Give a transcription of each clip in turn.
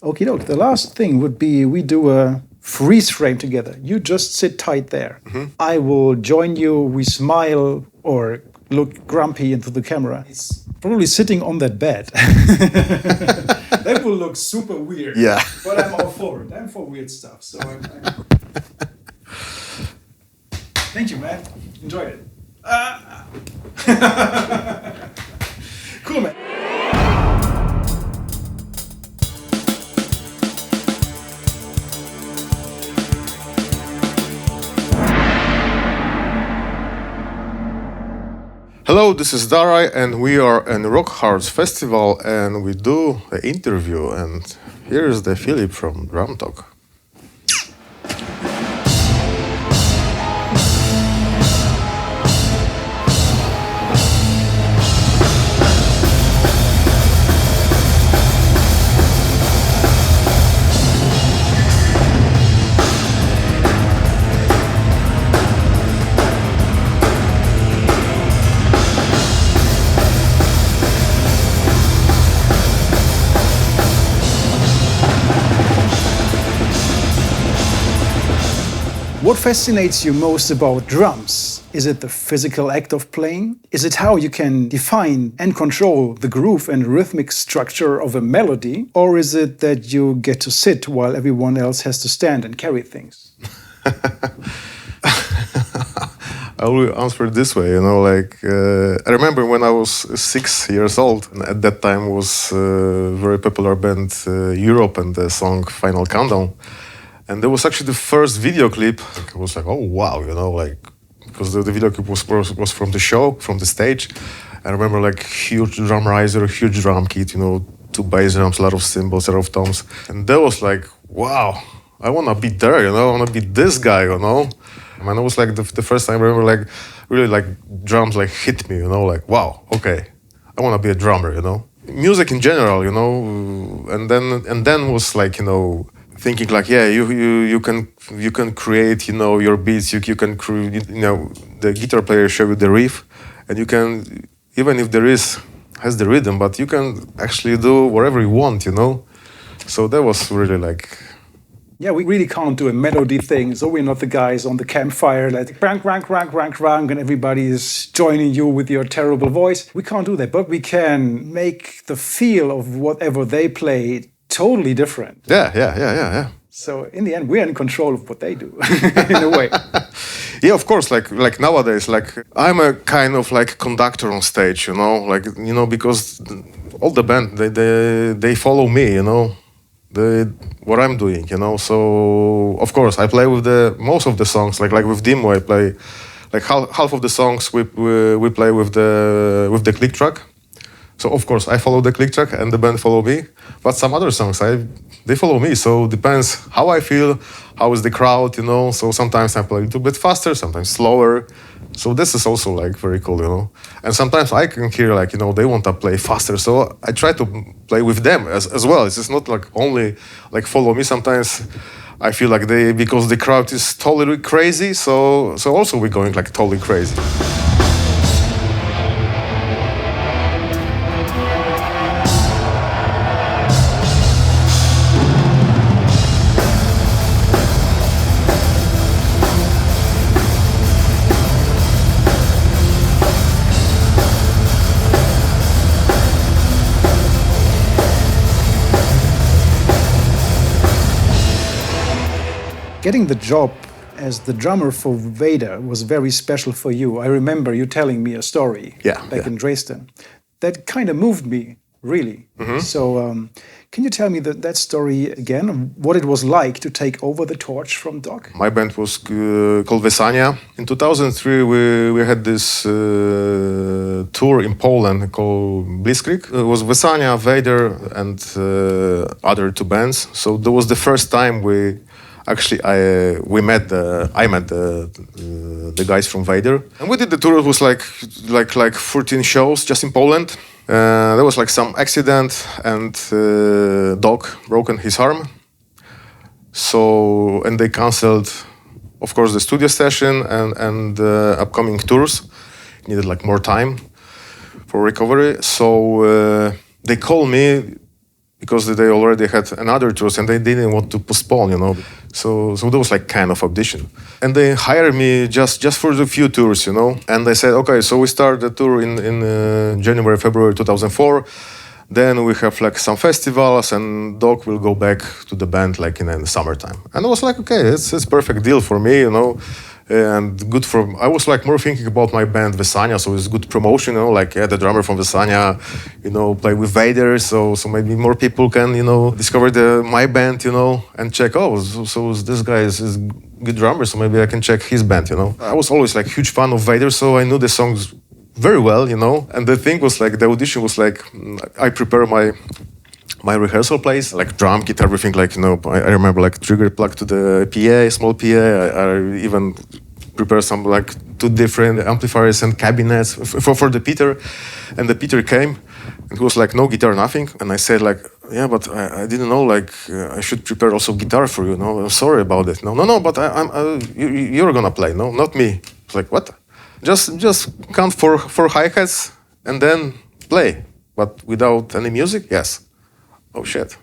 Okie doke. The last thing would be we do a freeze frame together. You just sit tight there. I will join you. We smile or look grumpy into the camera. It's probably sitting on that bed. That will look super weird. Yeah. But I'm all for it. I'm for weird stuff. So I'm... Thank you, man. Enjoyed it. Cool, man. Hello, this is Daray, and we are in Rock Hearts Festival, and we do an interview. And here is the Philip from Drumtalk. What fascinates you most about drums? Is it the physical act of playing? Is it how you can define and control the groove and rhythmic structure of a melody? Or is it that you get to sit while everyone else has to stand and carry things? I will answer it this way, I remember when I was 6 years old, and at that time was a very popular band Europe and the song Final Countdown. And there was actually the first video clip. I was like, oh, wow, because the video clip was from the show, from the stage. I remember huge drum riser, huge drum kit, 2 bass drums, a lot of cymbals, a lot of toms. And that was like, wow, I want to be there, I want to be this guy, And it was like the first time I remember really drums hit me, wow, okay, I want to be a drummer, Music in general, and then was thinking you can create your beats, you can the guitar player show you the riff, and you can, even if has the rhythm, but you can actually do whatever you want, So that was really Yeah, we really can't do a melody thing, so we're not the guys on the campfire crank, crank, crank, crank, crank, and everybody is joining you with your terrible voice. We can't do that, but we can make the feel of whatever they play totally different. Yeah. So in the end, we're in control of what they do, in a way. Yeah, of course. Like nowadays, I'm a kind of conductor on stage, because all the band they follow me, what I'm doing, So of course, I play with most of the songs. Like with Dimmu, I play half of the songs we play with the click track. So of course I follow the click track and the band follow me, but some other songs they follow me. So depends how I feel, how is the crowd, So sometimes I play a little bit faster, sometimes slower. So this is also very cool, And sometimes I can hear they want to play faster, so I try to play with them as well. It's just not only follow me. Sometimes I feel because the crowd is totally crazy, so also we're going totally crazy. Getting the job as the drummer for Vader was very special for you. I remember you telling me a story back in Dresden. That kind of moved me, really. Mm-hmm. So can you tell me that story again, what it was like to take over the torch from Doc? My band was called Vesania. In 2003, we had this tour in Poland called Blitzkrieg. It was Vesania, Vader, and other 2 bands. So that was the first time I met the guys from Vader, and we did the tour. It was like 14 shows just in Poland. There was some accident, and Doc broken his arm. So and they canceled, of course, the studio session and upcoming tours. Needed, more time for recovery. So they called me, because they already had another tours and they didn't want to postpone, you know. So that was like kind of audition. And they hired me just for the few tours, you know. And they said, okay, so we start the tour in January, February 2004. Then we have like some festivals and Doc will go back to the band like in the summertime. And I was like, okay, it's perfect deal for me, you know. And good for, I was like more thinking about my band Vesanya, so it's good promotion, you know, like yeah, the drummer from Vesanya, you know, play with Vader, so maybe more people can, you know, discover my band, you know, and check, so this guy is good drummer, so maybe I can check his band, you know. I was always like huge fan of Vader, so I knew the songs very well, you know. And the thing was like, the audition was like, I prepare my rehearsal place, like drum, guitar, everything, like, you know, I remember like trigger plug to the PA, small PA. I even prepared some like 2 different amplifiers and cabinets for the Peter. And the Peter came and he was like, no guitar, nothing. And I said like, yeah, but I didn't know, like, I should prepare also guitar for you, no? I'm sorry about it. No, but you're gonna play, no, not me. It's like, what? Just count for hi-hats and then play, but without any music? Yes. Oh shit.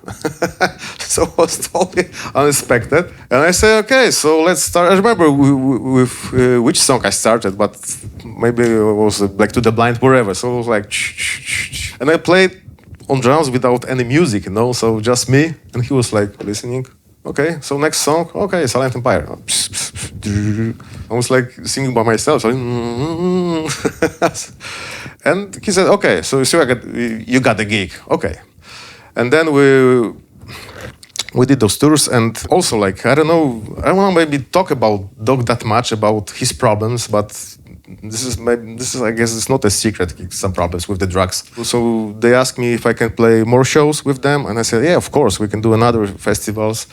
So it was totally unexpected. And I say, okay, so let's start. I remember with which song I started, but maybe it was like To the Blind, wherever. So it was like, and I played on drums without any music, you know, so just me. And he was like listening. Okay, so next song, okay, Silent Empire. I was like singing by myself. So and he said, okay, so you got the gig. Okay. And then we did those tours, and also like I don't want to maybe talk about Doc that much about his problems, but this is I guess it's not a secret, some problems with the drugs. So they asked me if I can play more shows with them, and I said, yeah, of course, we can do another festivals.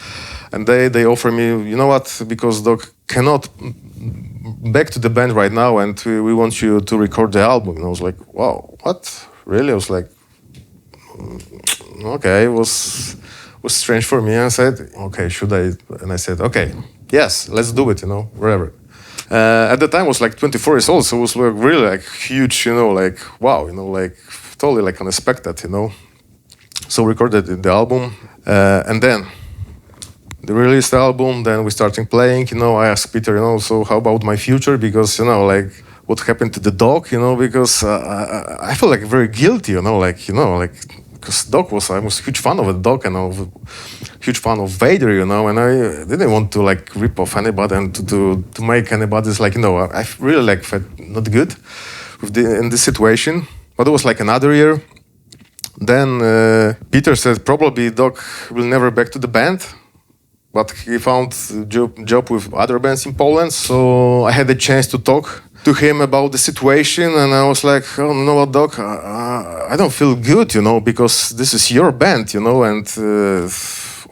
And they offer me, you know what, because Doc cannot back to the band right now, and we want you to record the album. And I was like, wow, what? Really? I was like, okay, it was strange for me. And I said, okay, should I? And I said, okay, yes, let's do it, you know, wherever. At the time I was like 24 years old, so it was like really like huge, you know, like wow, you know, like totally like unexpected, you know. So recorded the album, and then they released the album. Then we started playing, you know. I asked Peter, you know, so how about my future? Because, you know, like what happened to the Doc, you know, because I feel like very guilty, you know, like because Doc I was a huge fan of the Doc and I was a huge fan of Vader, you know, and I didn't want to like rip off anybody and to make anybody's like, you know, I really like felt not good in this situation. But it was like another year. Then Peter said probably Doc will never back to the band, but he found a job with other bands in Poland, so I had the chance to talk to him about the situation, and I was like, oh, you know what, Doc, I don't feel good, you know, because this is your band, you know, and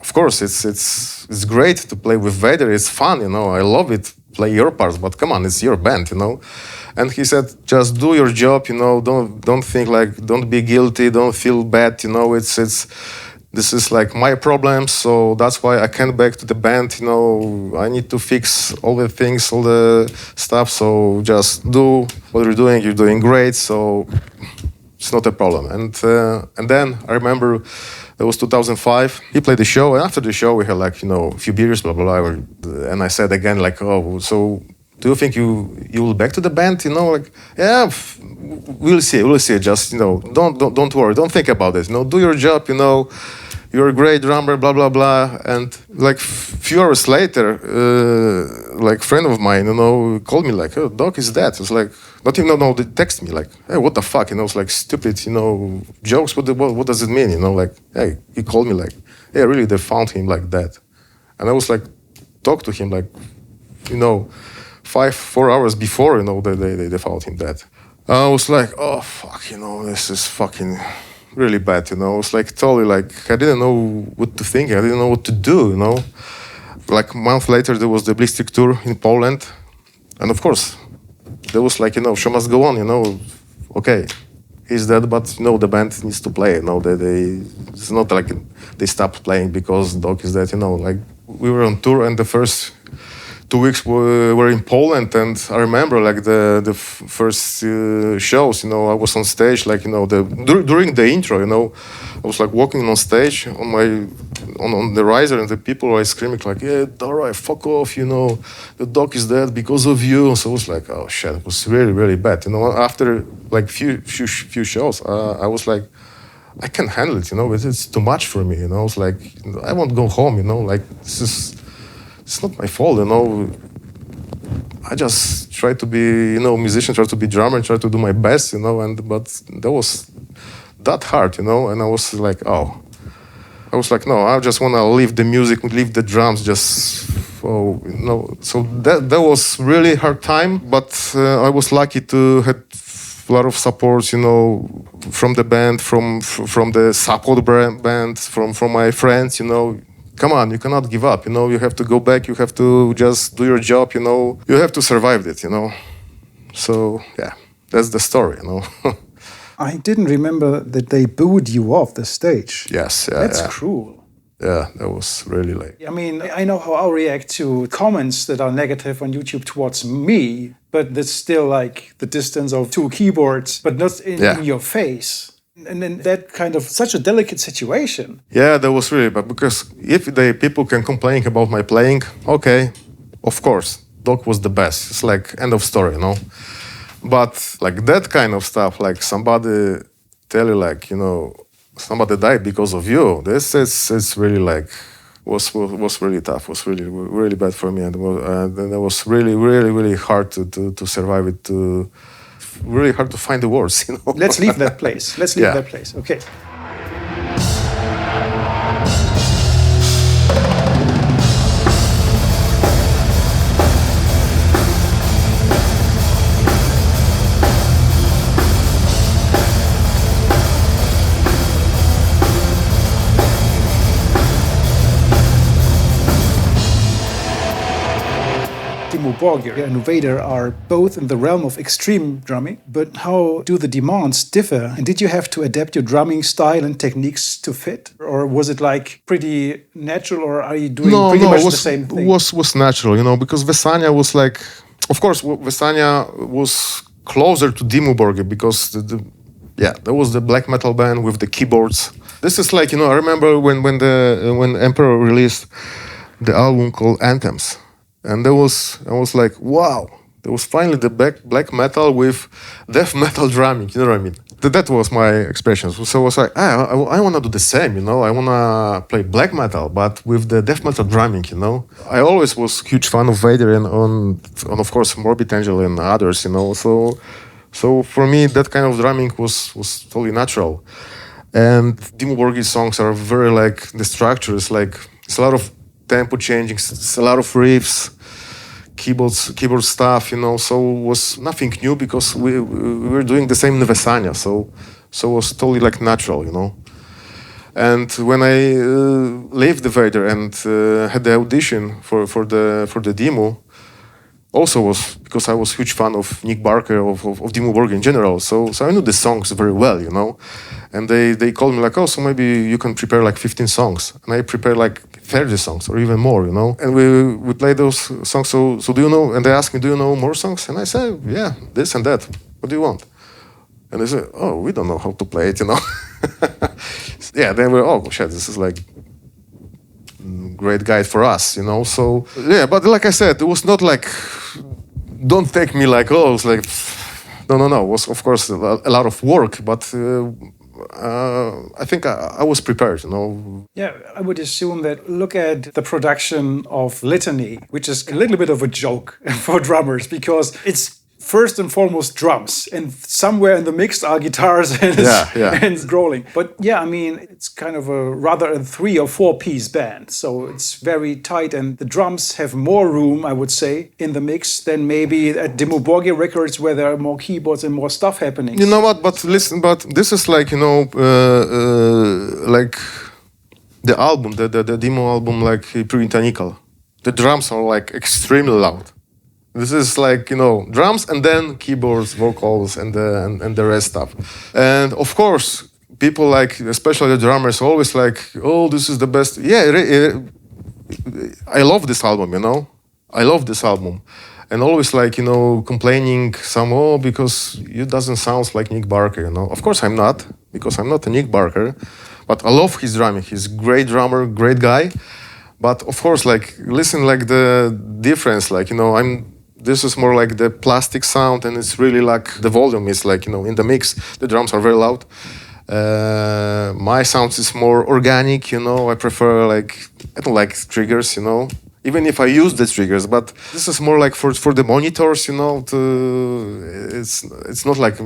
of course it's great to play with Vader, it's fun, you know, I love it, play your parts, but come on, it's your band, you know. And he said, just do your job, you know, don't think like, don't be guilty, don't feel bad, you know, this is like my problem, so that's why I can't back to the band, you know, I need to fix all the things, all the stuff, so just do what you're doing great, so it's not a problem. And then I remember it was 2005, he played the show, and after the show we had like, you know, a few beers, blah, blah, blah, and I said again like, oh, so do you think you will back to the band, you know, like, yeah, we'll see, just, you know, don't worry, don't think about it, you know, do your job, you know, you're a great drummer, blah, blah, blah. And like few hours later, like friend of mine, you know, called me like, oh, Doc is dead. It's like, not even know, they text me like, hey, what the fuck, you know, it's like stupid, you know, jokes, what does it mean, you know, like, hey, he called me like, yeah, really, they found him like that. And I was like, talk to him like, you know, 4 hours before, you know, they found him dead. I was like, oh, fuck, you know, this is fucking really bad, you know. It's like totally like, I didn't know what to think, I didn't know what to do, you know. Like a month later, there was the Blitzkrieg tour in Poland. And of course, there was like, you know, show must go on, you know. Okay, he's dead, but, you know, the band needs to play, you know. It's not like they stopped playing because Doc is dead, you know. Like, we were on tour and the first 2 weeks were in Poland, and I remember like the first shows. You know, I was on stage, like, you know, during the intro. You know, I was like walking on stage on the riser, and the people were screaming like, "Yeah, Daray, fuck off! You know, the dog is dead because of you." So I was like, "Oh shit!" It was really, really bad. You know, after like few shows, I was like, I can't handle it. You know, it's too much for me. You know, it's like I want to go home. You know, like it's not my fault. You know, I just try to be, you know, musician, try to be drummer, try to do my best. You know, but that was that hard. You know, and I was like, oh. I was like, no, I just want to leave the music, leave the drums, you know. So that was really hard time, but I was lucky to have a lot of support, you know, from the band, from the support band, from my friends, you know. Come on, you cannot give up, you know. You have to go back. You have to just do your job, you know. You have to survive it, you know. So yeah, that's the story, you know. I didn't remember that they booed you off the stage. Yes, yeah. That's cruel. Yeah, that was really like... I mean, I know how I'll react to comments that are negative on YouTube towards me, but that's still like the distance of 2 keyboards, but not in your face. And then that kind of such a delicate situation. Yeah, that was really bad, because if the people can complain about my playing, okay, of course, dog was the best. It's like end of story, you know. But like that kind of stuff, like somebody tell you like, you know, somebody died because of you. This is really like was really tough. Was really bad for me, and it was really hard to survive it. Really hard to find the words. You know. Let's leave that place. Let's leave that place. Okay. Dimmu Borgir and Vader are both in the realm of extreme drumming, but how do the demands differ? And did you have to adapt your drumming style and techniques to fit? Or was it like pretty natural, or are you doing pretty much the same thing? It was natural, you know, because Vesania was like, of course, Vesania was closer to Dimmu Borgir because that was the black metal band with the keyboards. This is like, you know, I remember when Emperor released the album called Anthems. And I was like, wow, there was finally the black metal with death metal drumming, you know what I mean? That was my expression. So I was like, I want to do the same, you know? I want to play black metal, but with the death metal drumming, you know? I always was huge fan of Vader and of course, Morbid Angel and others, you know? So for me, that kind of drumming was totally natural. And Dimmu Borgir's songs are very like, the structure is like, it's a lot of tempo changing, it's a lot of riffs, keyboard stuff, you know. So it was nothing new because we were doing the same in Vesania. So it was totally like natural, you know. And when I left the Vader and had the audition for the Dimmu, also was because I was a huge fan of Nick Barker, of Dimmu Borgir in general. So I knew the songs very well, you know. And they called me like, oh, so maybe you can prepare like 15 songs. And I prepared like 30 songs or even more, you know. And we played those songs. So do you know? And they asked me, do you know more songs? And I said, yeah, this and that. What do you want? And they said, oh, we don't know how to play it, you know. Yeah, they were, oh, shit, this is like great guide for us, you know. So yeah, but like I said, it was not like, don't take me like, oh, it's like, no. It was of course a lot of work, but I think I was prepared, you know. Yeah, I would assume that look at the production of Litany, which is a little bit of a joke for drummers because it's first and foremost drums, and somewhere in the mix are guitars and growling. But yeah, I mean, it's kind of rather a 3 or 4 piece band, so it's very tight, and the drums have more room, I would say, in the mix than maybe at Dimmu Borgir records where there are more keyboards and more stuff happening. You know what? But listen, but this is like, you know, like the album, the Dimmu album, like Puritanical. The drums are like extremely loud. This is like, you know, drums and then keyboards, vocals, and the rest stuff. And of course, people like, especially the drummers, always like, oh, this is the best. Yeah, I love this album, you know. I love this album. And always complaining because it doesn't sound like Nick Barker, Of course I'm not, because I'm not a Nick Barker, but I love his drumming. He's a great drummer, great guy. But of course, listen the difference, this is more like the plastic sound, and it's really the volume is in the mix, the drums are very loud. My sound is more organic, I prefer I don't like triggers, even if I use the triggers, but this is more for the monitors, it's not like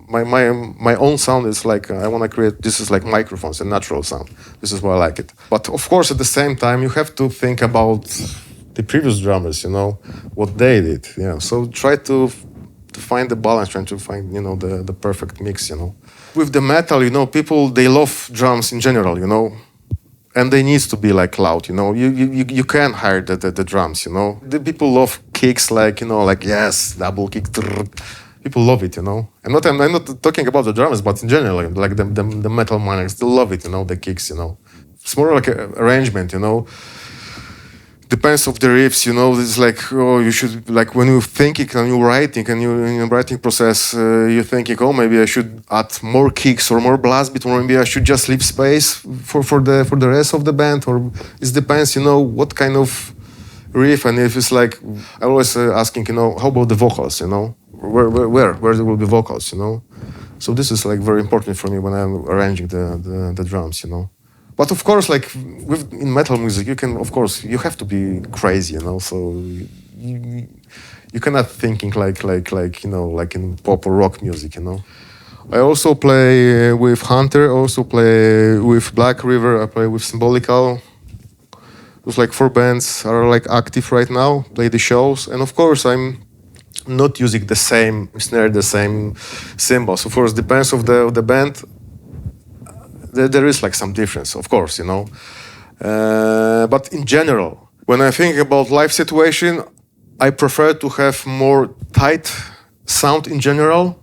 my own sound is I want to create, this is like microphones, a natural sound. This is why I like it. But of course, at the same time, you have to think about the previous drummers, what they did. Yeah. So try to find the balance, trying to find, the perfect mix, With the metal, people, they love drums in general, and they need to be loud, You can hire the drums, The people love kicks, yes, double kick. People love it, I'm not talking about the drummers, but in general, the metal maniacs, they love it, the kicks, It's more like an arrangement, Depends of the riffs, It's you should, when you're thinking and you're writing, and you're in the writing process, you're thinking, maybe I should add more kicks or more blast beat, or maybe I should just leave space for the rest of the band, or it depends, what kind of riff, and if it's I always asking, how about the vocals, Where there will be vocals, So this is very important for me when I'm arranging the drums, But of course, in metal music, you can, of course, you have to be crazy, So you cannot thinking like in pop or rock music, I also play with Hunter. I also play with Black River. I play with Symbolical. Those 4 bands are active right now. Play the shows, and of course, I'm not using the same snare, the same cymbals. Of course, depends of the band. There is some difference, of course, But in general, when I think about live situation, I prefer to have more tight sound in general.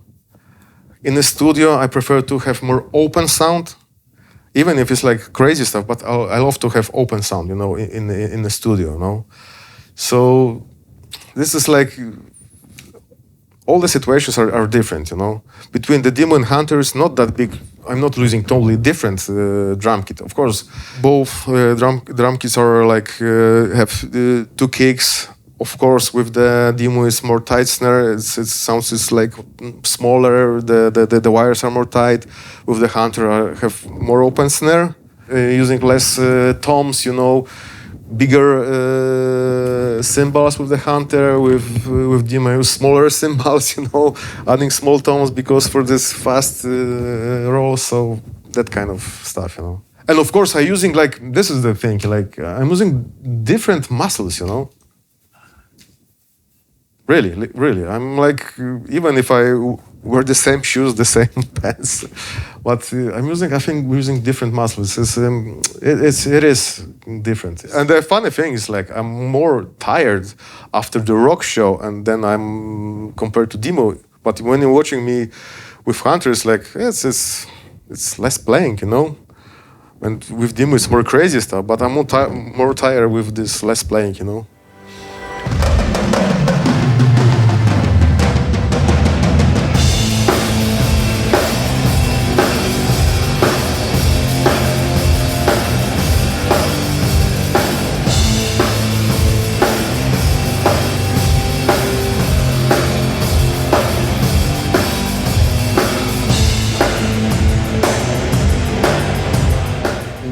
In the studio, I prefer to have more open sound, even if it's crazy stuff. But I love to have open sound, in the studio, So this is all the situations are different, Between the Dimmu and Hunter, it's not that big. I'm not using totally different drum kit. Of course, both drum kits are have 2 kicks. Of course, with the Dimmu, it's more tight snare. It sounds smaller. The wires are more tight. With the Hunter, I have more open snare, using less toms, bigger cymbals with the Hunter, with Dimmu, smaller cymbals, adding small tones because for this fast roll, so that kind of stuff, And of course, I'm using this is the thing, I'm using different muscles, Really, I'm even if I wear the same shoes, the same pants, but I think we're using different muscles. It is different. And the funny thing is, I'm more tired after the rock show, and then I'm compared to Dimmu. But when you're watching me with Hunter, it's it's less playing, And with Dimmu, it's more crazy stuff. But I'm more tired with this less playing,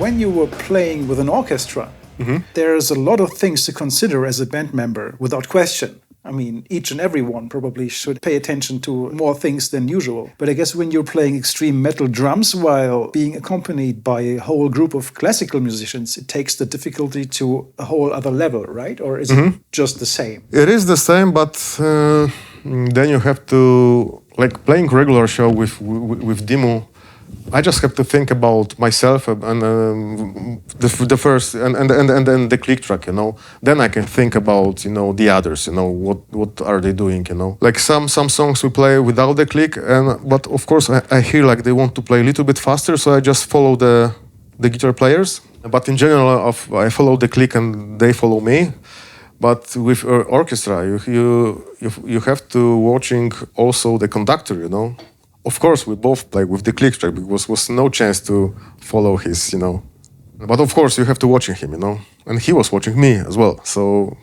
When you were playing with an orchestra, there's a lot of things to consider as a band member, without question. I mean, each and every one probably should pay attention to more things than usual. But I guess when you're playing extreme metal drums while being accompanied by a whole group of classical musicians, it takes the difficulty to a whole other level, right? Or is it just the same? It is the same, but then you have to, playing regular show with Dimmu, I just have to think about myself and the first and then the click track, Then I can think about the others, what are they doing, Some songs we play without the click, but of course I hear they want to play a little bit faster, so I just follow the guitar players. But in general, I follow the click and they follow me. But with orchestra, you have to watching also the conductor, you know. Of course, we both play with the click track because was no chance to follow his, you know. But of course, you have to watching him, you know, and he was watching me as well. So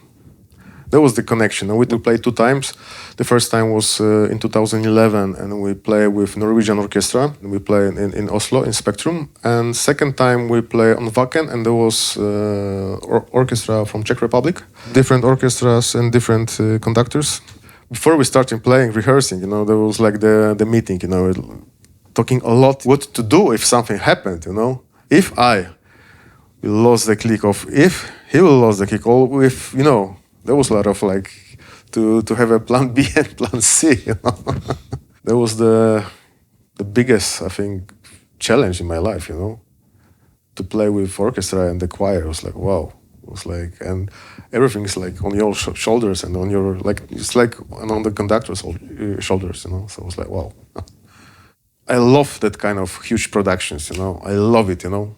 that was the connection. And we did play 2 times. The first time was in 2011, and we play with Norwegian orchestra. We play in Oslo in Spectrum. And second time we play on Wacken, and there was orchestra from Czech Republic, different orchestras and different conductors. Before we started playing, rehearsing, you know, there was like the meeting, you know, talking a lot what to do if something happened, you know. If I will lose the click, of if he will lose the kick, or if, you know, there was a lot of like to have a plan B and plan C, you know. That was the biggest, I think, challenge in my life, you know. To play with orchestra and the choir, it was like, wow. It was like, and everything is like on your shoulders and on your, like, it's like on the conductor's shoulders, you know. So it was like, wow. I love that kind of huge productions, you know. I love it, you know.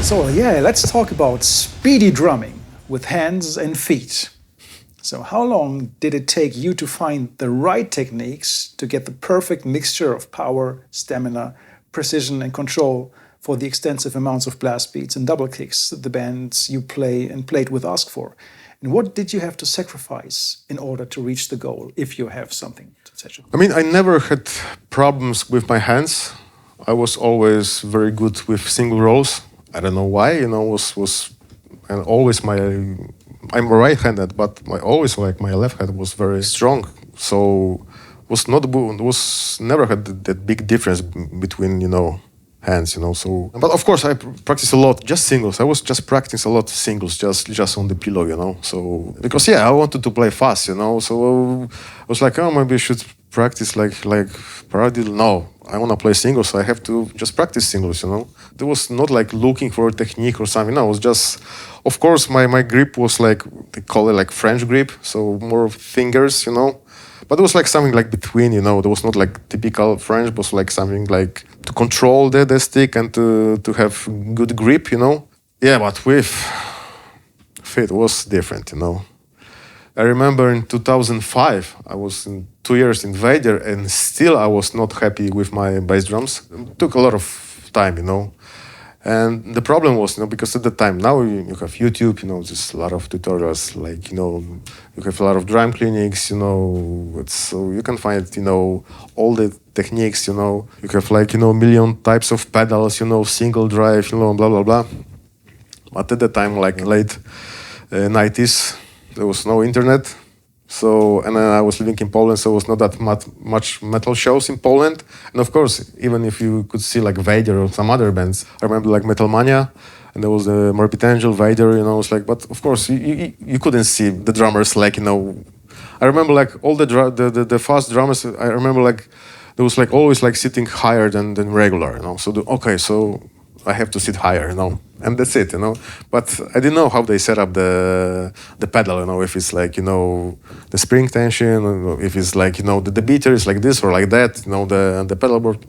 So yeah, let's talk about speedy drumming with hands and feet. So how long did it take you to find the right techniques to get the perfect mixture of power, stamina, precision and control for the extensive amounts of blast beats and double kicks that the bands you play and played with ask for? And what did you have to sacrifice in order to reach the goal, if you have something to say? I mean, I never had problems with my hands. I was always very good with single rolls. I don't know why, you know, and always I'm right-handed, but always like my left hand was very strong. So never had that big difference between, you know, hands, you know. So, but of course I practice a lot, just singles. I was just practicing a lot of singles, just on the pillow, you know. So because I wanted to play fast, you know. So I was like, oh, maybe I should practice like paradiddle. No, I want to play singles, so I have to just practice singles, you know. There was not like looking for a technique or something. No, it was just, of course, my grip was like, they call it like French grip, so more fingers, you know. But it was like something like between, you know. There was not like typical French, but was like something like to control the stick and to have good grip, you know. Yeah, but with feet was different, you know. I remember in 2005, I was 2 years in Vader, and still I was not happy with my bass drums. It took a lot of time, you know. And the problem was, you know, because at the time, now you have YouTube, you know, there's a lot of tutorials, like, you know, you have a lot of drum clinics, you know, so you can find, you know, all the techniques, you know. You have like, you know, million types of pedals, you know, single drive, you know, blah, blah, blah. But at the time, like late 90s, there was no internet. So, and I was living in Poland, so it was not that much metal shows in Poland. And of course, even if you could see like Vader or some other bands, I remember like Metal Mania, and there was the Morbid Angel, Vader, you know, it's like, but of course, you couldn't see the drummers like, you know, I remember like all the fast drummers, I remember like, there was like always like sitting higher than regular, you know, so okay, so I have to sit higher, you know, and that's it, you know. But I didn't know how they set up the pedal, you know, if it's like, you know, the spring tension, if it's like, you know, the beater is like this or like that, you know, the pedal board.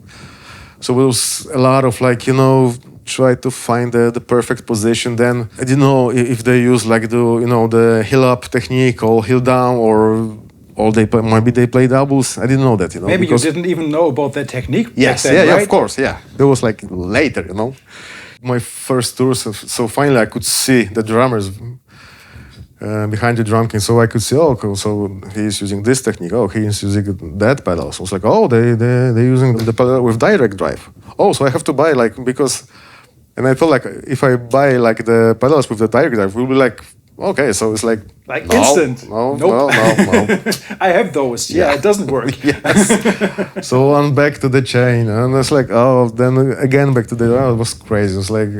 So it was a lot of like, you know, try to find the perfect position. Then I didn't know if they use like the heel up technique or heel down or maybe they play doubles. I didn't know that, you know. Maybe you didn't even know about that technique. Yes, back then, yeah, right? of course, yeah. That was like later, you know. My first tours, so finally I could see the drummers behind the drum kit, so I could see, oh, cool, so he's using this technique. Oh, he's using that pedal. So I was like, oh, they're using the pedal with direct drive. Oh, so I have to buy like because, and I thought like if I buy like the pedals with the direct drive, we'll be like. Okay, so it's like no, instant. No. I have those. Yeah, it doesn't work. Yes. So on back to the chain, and it's like, oh, then again back to it was crazy. It was like,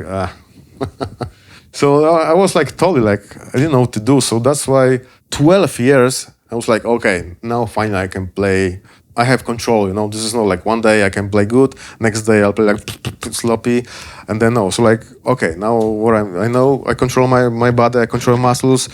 So I was like totally like I didn't know what to do. So that's why 12 years I was like, okay, now finally I can play I have control, you know. This is not like one day I can play good, next day I'll play like sloppy, and then no. So like, okay, now I know I control my body, I control muscles,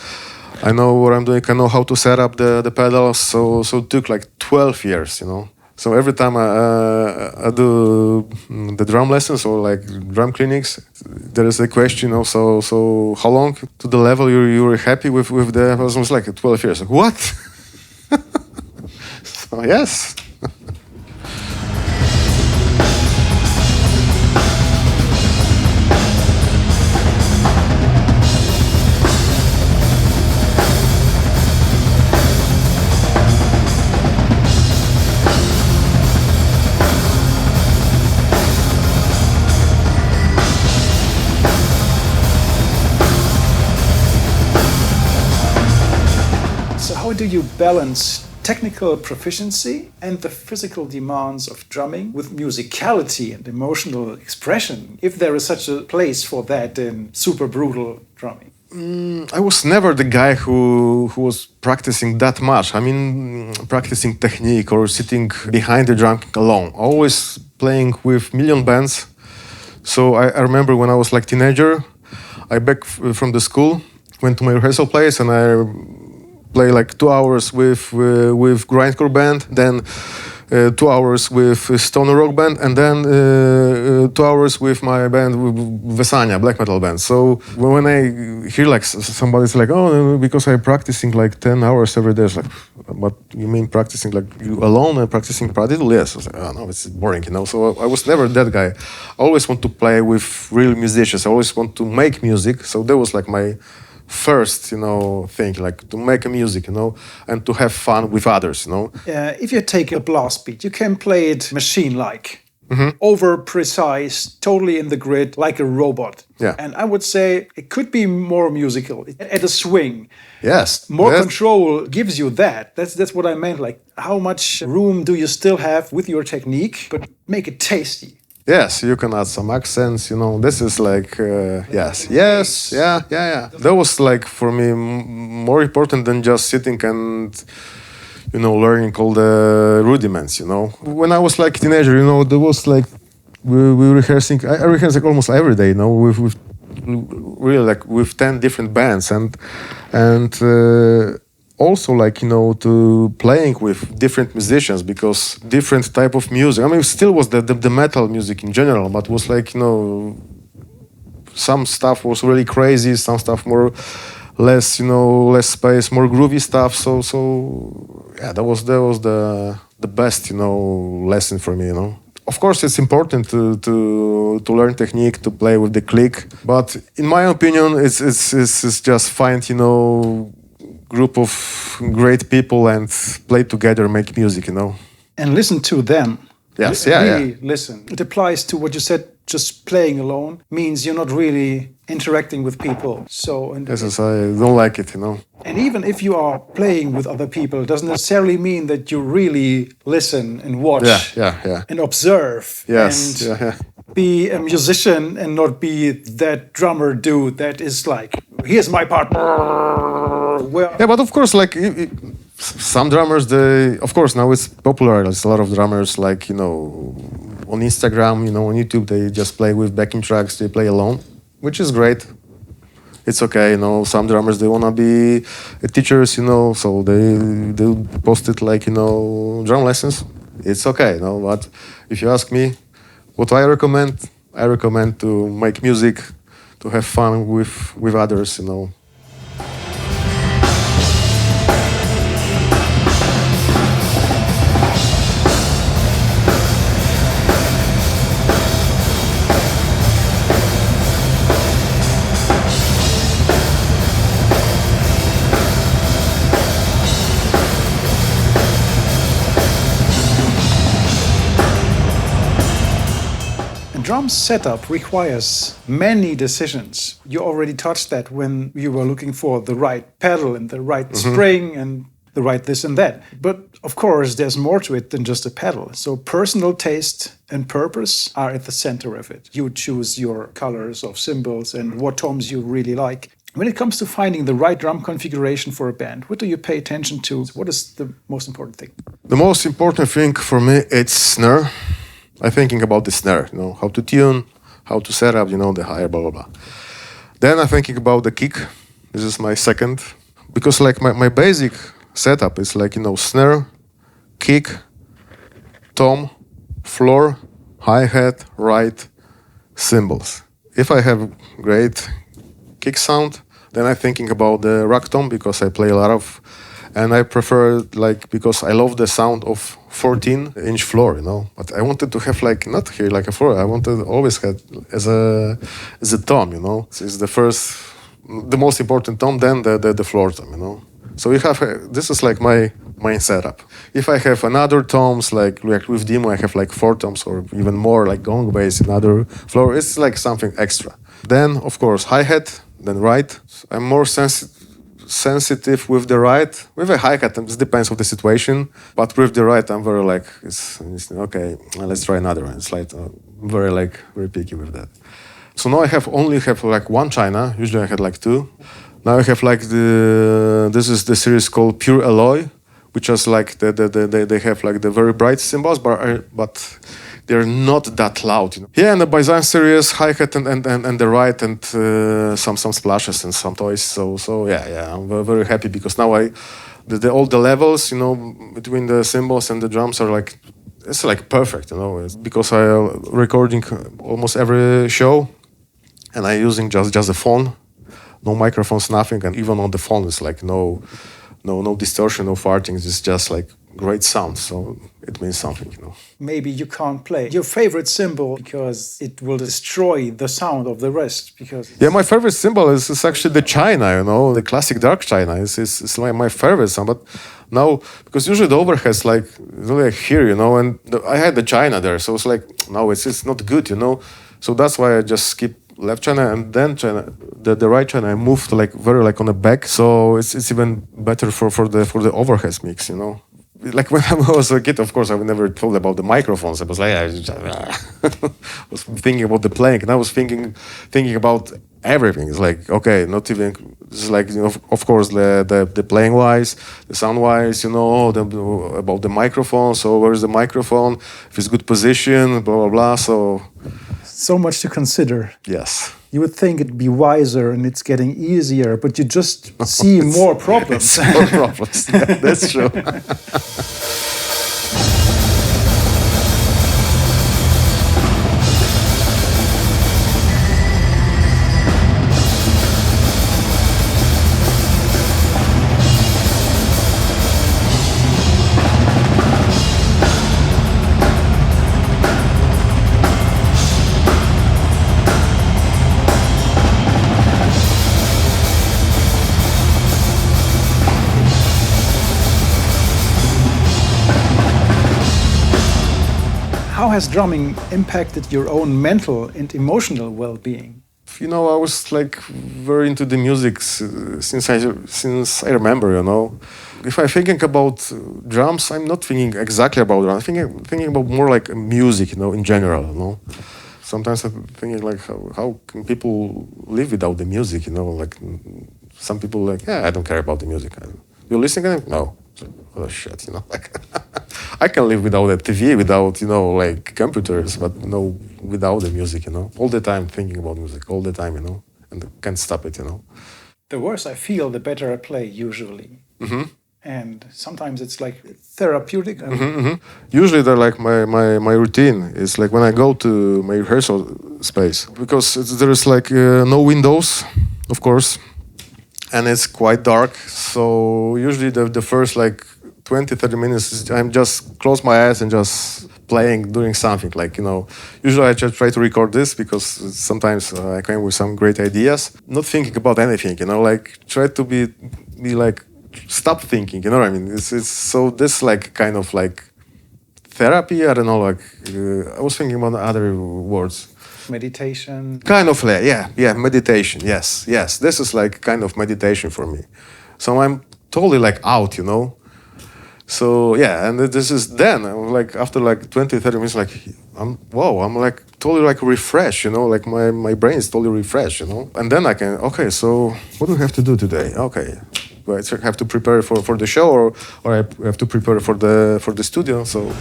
I know what I'm doing, I know how to set up the pedals. So it took like 12 years, you know. So every time I do the drum lessons or like drum clinics, there is a question, you know, so how long to the level you were happy with the? I was like 12 years. Like, what? So yes. So how do you balance technical proficiency and the physical demands of drumming with musicality and emotional expression, if there is such a place for that in super brutal drumming? I was never the guy who was practicing that much. I mean, practicing technique or sitting behind the drum alone. Always playing with million bands. So I remember when I was like teenager, I back from the school, went to my rehearsal place, and I play like 2 hours with grindcore band, then 2 hours with stoner rock band, and then 2 hours with my band Vesania, black metal band. So when I hear like somebody's like, oh, because I'm practicing like 10 hours every day, it's like, but you mean practicing like you alone and practicing paradiddle? Yes. I was like, oh no, it's boring, you know. So I was never that guy. I always want to play with real musicians. I always want to make music. So that was like my first, you know, thing, like to make a music, you know, and to have fun with others, you know. If you take a blast beat, you can play it machine-like, over precise, totally in the grid, like a robot. Yeah. And I would say it could be more musical, at a swing. Yes. More yes. control gives you that. That's what I meant. Like, how much room do you still have with your technique, but make it tasty? Yes, you can add some accents, you know. This is like, yes, yeah. That was like for me more important than just sitting and, you know, learning all the rudiments, you know. When I was like a teenager, you know, there was like, we rehearsing, I rehearse like almost every day, you know, with really like with 10 different bands and also like, you know, to playing with different musicians because different type of music. I mean, it still was the metal music in general, but was like, you know, some stuff was really crazy, some stuff more less, you know, less space, more groovy stuff. So yeah, that was the best, you know, lesson for me, you know. Of course, it's important to learn technique, to play with the click, but in my opinion, it's just find, you know, group of great people and play together, make music, you know. And listen to them. Yes, really listen. It applies to what you said, just playing alone means you're not really interacting with people. So, Yes, I don't like it, you know. And even if you are playing with other people, it doesn't necessarily mean that you really listen and watch and observe and be a musician and not be that drummer dude that is like, here's my part. Yeah, but of course, like some drummers, of course now it's popular. There's a lot of drummers, like, you know, on Instagram, you know, on YouTube, they just play with backing tracks. They play alone, which is great. It's okay, you know. Some drummers, they wanna be teachers, you know, so they post it like, you know, drum lessons. It's okay, you know. But if you ask me, what I recommend to make music, to have fun with others, you know. Drum setup requires many decisions. You already touched that when you were looking for the right pedal and the right spring and the right this and that. But of course, there's more to it than just a pedal. So personal taste and purpose are at the center of it. You choose your colors of cymbals and what tones you really like. When it comes to finding the right drum configuration for a band, what do you pay attention to? What is the most important thing? The most important thing for me, it's snare. I'm thinking about the snare, how to tune, how to set up, the higher, blah, blah, blah. Then I'm thinking about the kick. This is my second. Because like my basic setup is like, snare, kick, tom, floor, hi-hat, right, cymbals. If I have great kick sound, then I'm thinking about the rack tom because I play a lot of, and I prefer because I love the sound of 14-inch floor, But I wanted to have not here like a floor. I wanted to always have as a tom, It's the most important tom, then the floor tom, So you have this is like my main setup. If I have another toms like with Dimmu, I have like 4 toms or even more like gong bass, another floor. It's like something extra. Then of course hi-hat, then right. I'm more sensitive with the right. With a hi-hat, it depends on the situation. But with the right, I'm very it's okay. Let's try another one. It's very picky with that. So now I only have one china. Usually I had 2. Now I have this is the series called Pure Alloy, which is they have the very bright cymbals, but they're not that loud. Yeah, and the Byzantine series, hi-hat and the right and some splashes and some toys. So yeah, I'm very, very happy because now all the levels, between the cymbals and the drums are it's perfect, It's because I recording almost every show, and I using just a phone. No microphones, nothing, and even on the phone, it's no distortion, no farting. It's just great sound, so it means something, Maybe you can't play your favorite cymbal because it will destroy the sound of the rest. My favorite cymbal is actually the china, the classic dark china. It's my favorite sound, but now because usually the overheads really here, and I had the china there, so it's no, it's not good, So that's why I just skip left china and then china, the right china. I moved very on the back, so it's even better for the overhead mix, When I was a kid, of course, I never thought about the microphones. I was I was thinking about the playing, and I was thinking about everything. It's okay, not even. It's of course, the playing wise, the sound wise, about the microphone. So where is the microphone? If it's good position, blah blah blah. So much to consider. Yes. You would think it'd be wiser and it's getting easier, but you just see more problems. More problems. Yeah, that's true. How has drumming impacted your own mental and emotional well-being? I was very into the music since I remember, If I'm thinking about drums, I'm not thinking exactly about drums. I'm thinking about more music, in general, Sometimes I'm thinking how can people live without the music, Some people I don't care about the music. You listening? No. Oh shit, I can live without a TV, without computers, but without the music, all the time thinking about music, all the time, and can't stop it, The worse I feel, the better I play usually. Mm-hmm. And sometimes it's therapeutic. Usually they're my routine is when I go to my rehearsal space, because there is no windows, of course, and it's quite dark. So usually the first 20-30 minutes I'm just close my eyes and just playing, doing something usually I just try to record this because sometimes I come with some great ideas, not thinking about anything, try to be stop thinking, you know what I mean? It's so this kind of therapy, I don't know, I was thinking about other words. Meditation. Kind of, yeah, meditation, yes. This is kind of meditation for me. So I'm totally out, So yeah, and this is then, after 20-30 minutes, I'm totally like refresh, like my brain is totally refreshed, and then I can, okay, so what do we have to do today? Okay, do I have to prepare for the show, or I have to prepare for the studio? So.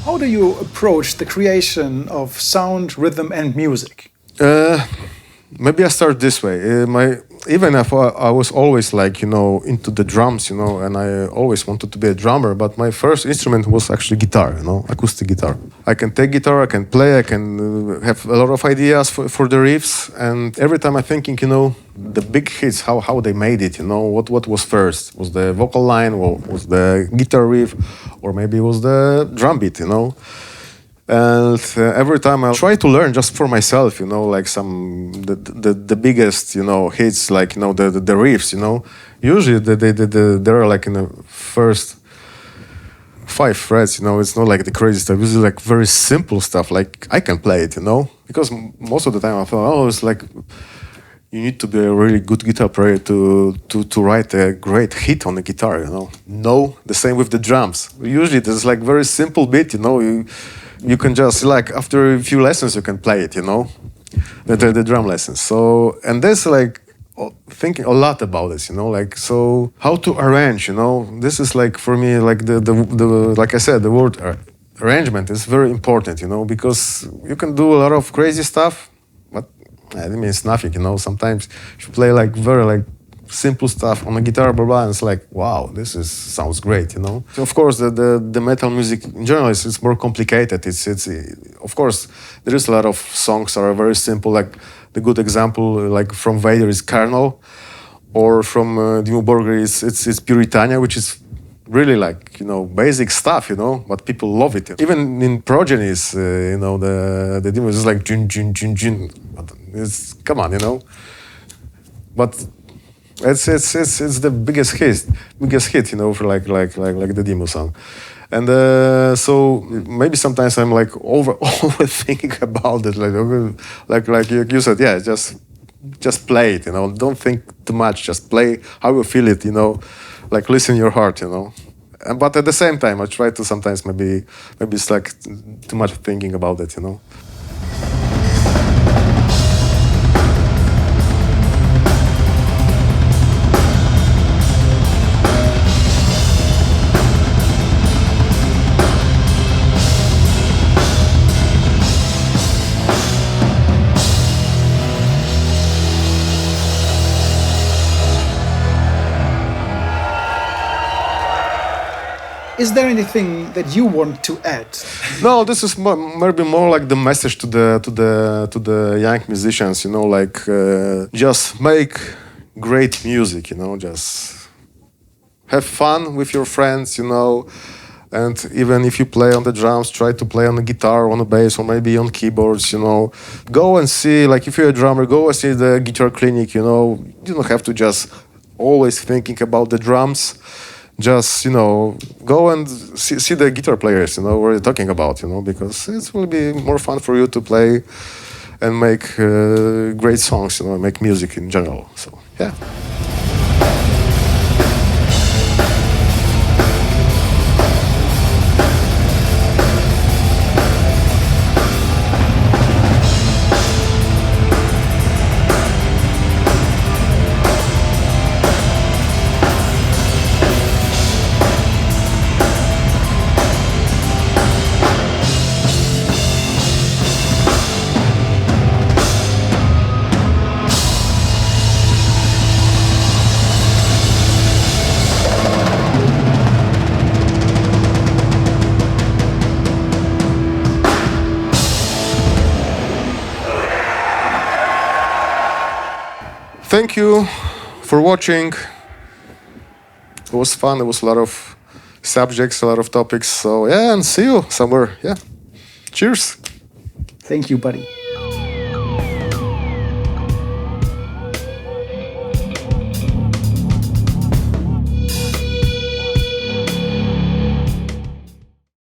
How do you approach the creation of sound, rhythm, and music? Maybe I start this way. Even if I was always like into the drums, and I always wanted to be a drummer, but my first instrument was actually guitar, acoustic guitar. I can take guitar, I can play, I can have a lot of ideas for the riffs, and every time I'm thinking, the big hits, how they made it, what was first? Was the vocal line, or was the guitar riff, or maybe it was the drum beat, And every time I try to learn just for myself, like the biggest, hits, like the riffs, Usually they're like in the first 5 frets, It's not like the crazy stuff. It's like very simple stuff. Like I can play it, Because most of the time I thought, it's like you need to be a really good guitar player to write a great hit on the guitar, No, the same with the drums. Usually there's like very simple bit, You can just, like, after a few lessons, you can play it, the drum lessons. So, and that's like thinking a lot about this, like, so how to arrange, This is like, for me, like the like I said, the word arrangement is very important, because you can do a lot of crazy stuff, but I mean, it's nothing, Sometimes you play like very like simple stuff on the guitar, blah blah, and it's like, wow, sounds great, Of course, the metal music in general is more complicated. It's of course there is a lot of songs that are very simple. Like the good example, like from Vader is Carnal, or from Dimmu Borgir it's Puritania, which is really like basic stuff, but people love it. Even in Progenies, the Dimmu is like jun jun jun jun. It's come on, but. It's the biggest hit, for like the Dimmu song, and so maybe sometimes I'm like overthinking about it, like you said, yeah, just play it, don't think too much, just play how you feel it, like listen your heart, but at the same time I try to sometimes maybe it's like too much thinking about it, Is there anything that you want to add? No, this is maybe more like the message to the young musicians. Like just make great music. Just have fun with your friends. And even if you play on the drums, try to play on the guitar, on the bass, or maybe on keyboards. Go and see. Like if you're a drummer, go and see the guitar clinic. You don't have to just always thinking about the drums. Just go and see the guitar players, what they're talking about, because it will be more fun for you to play and make great songs, make music in general. So yeah. Thank you for watching. It was fun. It was a lot of subjects, a lot of topics. So yeah, and see you somewhere. Yeah. Cheers. Thank you, buddy.